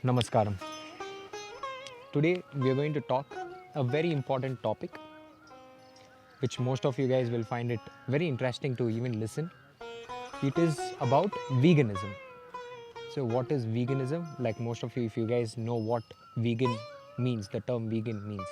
Namaskaram. Today we are going to talk a very important topic which most of you guys will find it very interesting to even listen. It is about veganism. So what is veganism? Like most of you, if you guys know what vegan means, the term vegan means.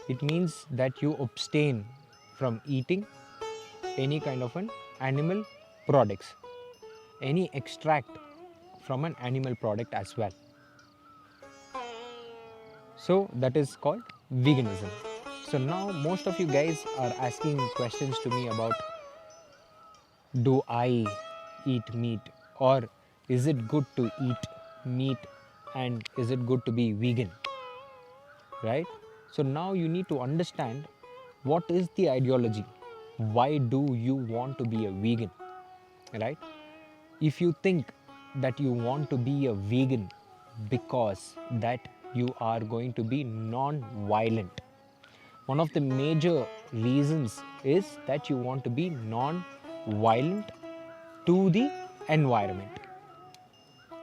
It means that you abstain from eating any kind of an animal products, any extract from an animal product as well. So that is called veganism. So now most of you guys are asking questions to me about, do I eat meat, or is it good to eat meat, and is it good to be vegan, right? So now you need to understand what is the ideology. Why do you want to be a vegan, right? If you think that you want to be a vegan because that you are going to be non-violent, one of the major reasons is that you want to be non-violent to the environment.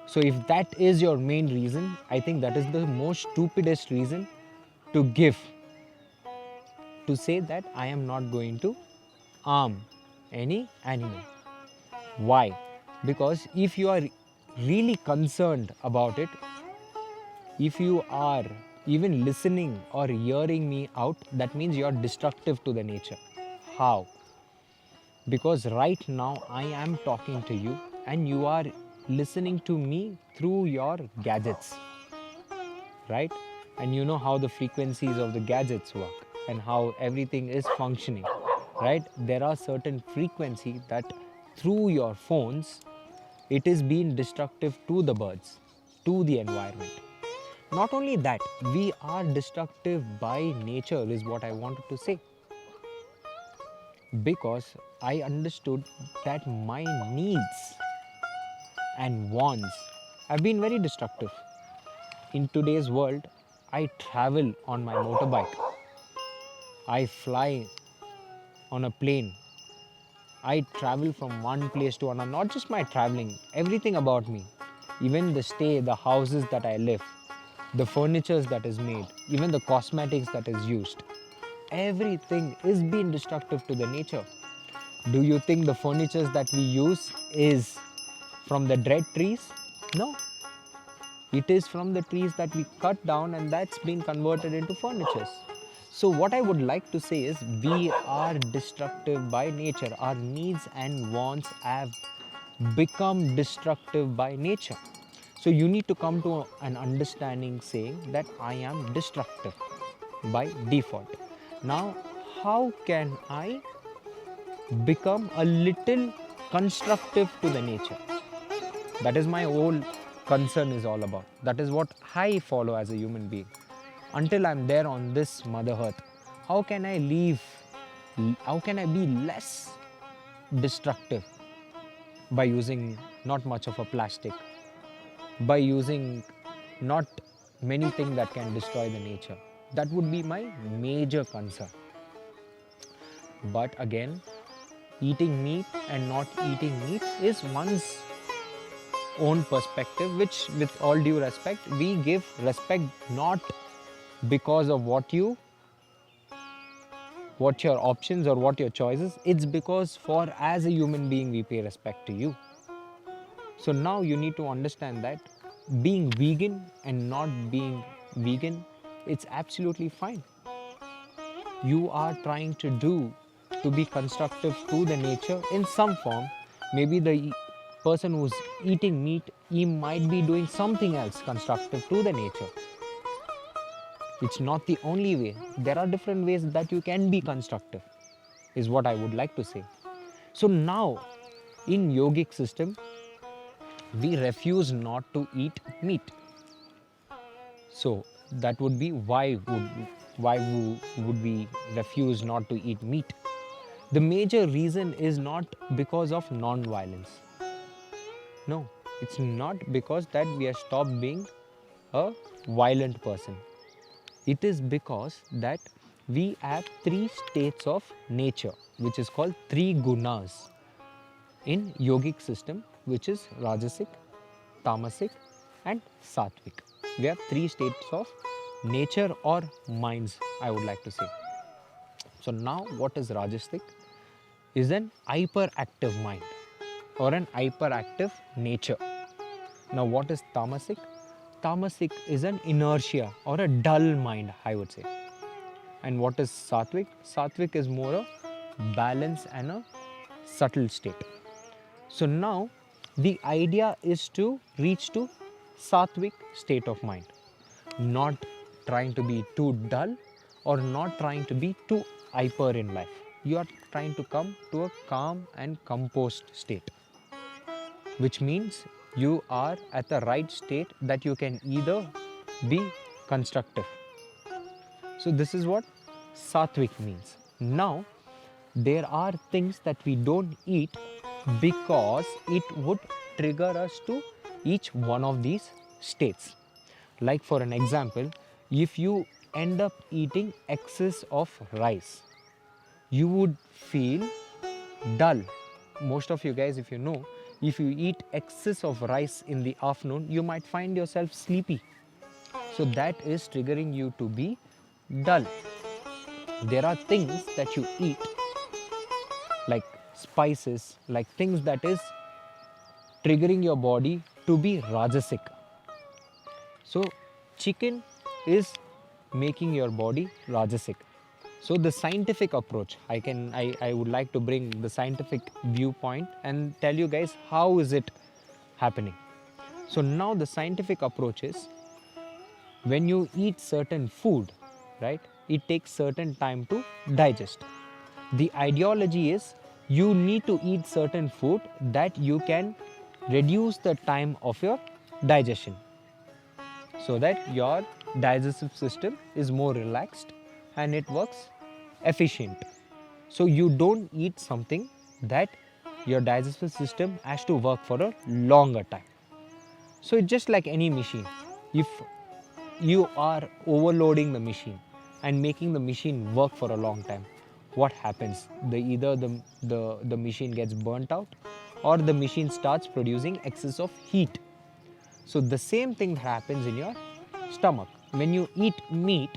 So if that is your main reason, I think that is the most stupidest reason to give, to say that I am not going to harm any animal. Why? Because if you are really concerned about it, if you are even listening or hearing me out, that means you are destructive to the nature. How? Because right now I am talking to you and you are listening to me through your gadgets, right? And you know how the frequencies of the gadgets work and how everything is functioning, right? There are certain frequencies that through your phones it is being destructive to the birds, to the environment. Not only that, we are destructive by nature is what I wanted to say. Because I understood that my needs and wants have been very destructive. In today's world, I travel on my motorbike, I fly on a plane, I travel from one place to another. Not just my traveling, everything about me, even the stay, the houses that I live, the furnitures that is made, even the cosmetics that is used, everything is being destructive to the nature. Do you think the furnitures that we use is from the dead trees? No. It is from the trees that we cut down and that's been converted into furnitures. So what I would like to say is we are destructive by nature. Our needs and wants have become destructive by nature. So you need to come to an understanding saying that I am destructive by default. Now, how can I become a little constructive to the nature? That is my whole concern is all about. That is what I follow as a human being. Until I'm there on this mother earth, how can I how can I be less destructive by using not much of a plastic, by using not many things that can destroy the nature? That would be my major concern. But again, eating meat and not eating meat is one's own perspective, which with all due respect, we give respect not because of what your options or what your choices, it's because for as a human being we pay respect to you. So now you need to understand that being vegan and not being vegan, it's absolutely fine. You are trying to be constructive to the nature in some form. Maybe the person who's eating meat, he might be doing something else constructive to the nature. It's not the only way. There are different ways that you can be constructive, is what I would like to say. So now, in yogic system, we refuse not to eat meat. So that would be why would we refuse not to eat meat? The major reason is not because of non-violence. No, it's not because that we have stopped being a violent person. It is because that we have three states of nature, which is called three gunas in yogic system, which is rajasic, tamasic and sattvic. We have three states of nature or minds, I would like to say. So now what is rajasic? Is an hyperactive mind or an hyperactive nature. Now what is tamasic? Tamasic is an inertia or a dull mind, I would say. And what is sattvic? Sattvic is more a balance and a subtle state. So now the idea is to reach to sattvic state of mind, not trying to be too dull or not trying to be too hyper in life. You are trying to come to a calm and composed state, which means you are at the right state that you can either be constructive. So this is what sattvic means. Now there are things that we don't eat because it would trigger us to each one of these states. Like for an example, if you end up eating excess of rice, you would feel dull. Most of you guys, if you know, if you eat excess of rice in the afternoon, you might find yourself sleepy. So that is triggering you to be dull. There are things that you eat like spices, like things that is triggering your body to be rajasic. So chicken is making your body rajasic. So the scientific approach, I would like to bring the scientific viewpoint and tell you guys how is it happening. So now the scientific approach is, when you eat certain food, right, it takes certain time to digest. The ideology is you need to eat certain food that you can reduce the time of your digestion, so that your digestive system is more relaxed and it works efficient. So you don't eat something that your digestive system has to work for a longer time. So it's just like any machine. If you are overloading the machine and making the machine work for a long time, what happens? Either the machine gets burnt out or the machine starts producing excess of heat. So the same thing happens in your stomach. When you eat meat,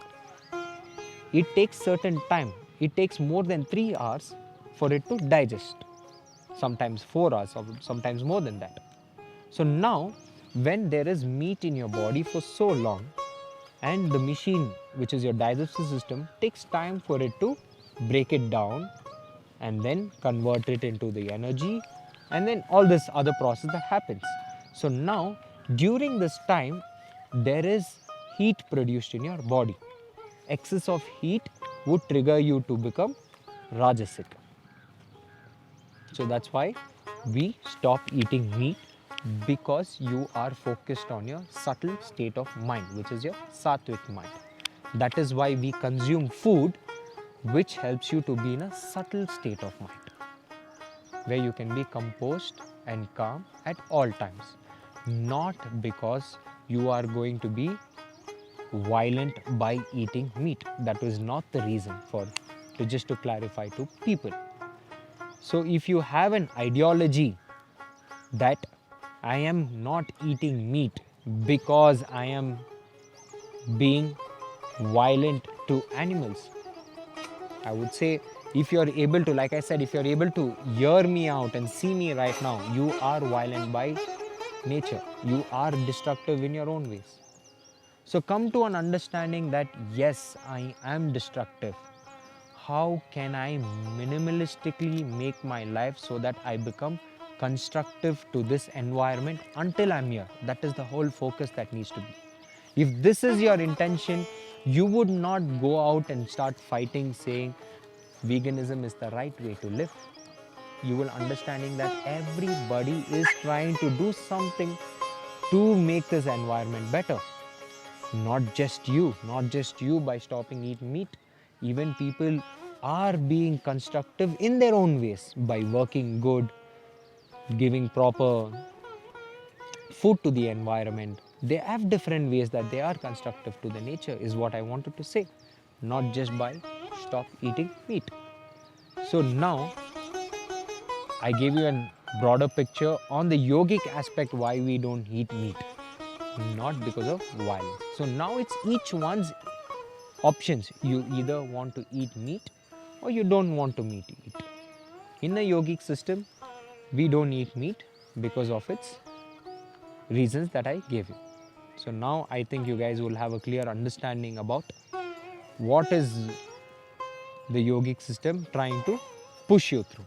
it takes certain time. It takes more than 3 hours for it to digest. Sometimes 4 hours or sometimes more than that. So now when there is meat in your body for so long, and the machine, which is your digestive system, takes time for it to break it down and then convert it into the energy and then all this other process that happens. So now during this time there is heat produced in your body. Excess of heat would trigger you to become rajasic. So that's why we stop eating meat, because you are focused on your subtle state of mind, which is your sattvic mind. That is why we consume food which helps you to be in a subtle state of mind, where you can be composed and calm at all times. Not because you are going to be violent by eating meat. That is not the reason for, just to clarify to people. So if you have an ideology that I am not eating meat because I am being violent to animals, I would say, if you're able to, like I said, if you're able to hear me out and see me right now, you are violent by nature. You are destructive in your own ways. So come to an understanding that yes, I am destructive. How can I minimalistically make my life so that I become constructive to this environment until I'm here? That is the whole focus that needs to be. If this is your intention, you would not go out and start fighting saying veganism is the right way to live. You will understanding that everybody is trying to do something to make this environment better. Not just you by stopping eating meat. Even people are being constructive in their own ways by working good, giving proper food to the environment. They have different ways that they are constructive to the nature, is what I wanted to say. Not just by stop eating meat. So now I gave you a broader picture on the yogic aspect why we don't eat meat. not because of violence. So now it's each one's options. You either want to eat meat or you don't want to eat. In the yogic system, we don't eat meat because of its reasons that I gave you. So now I think you guys will have a clear understanding about what is the yogic system trying to push you through.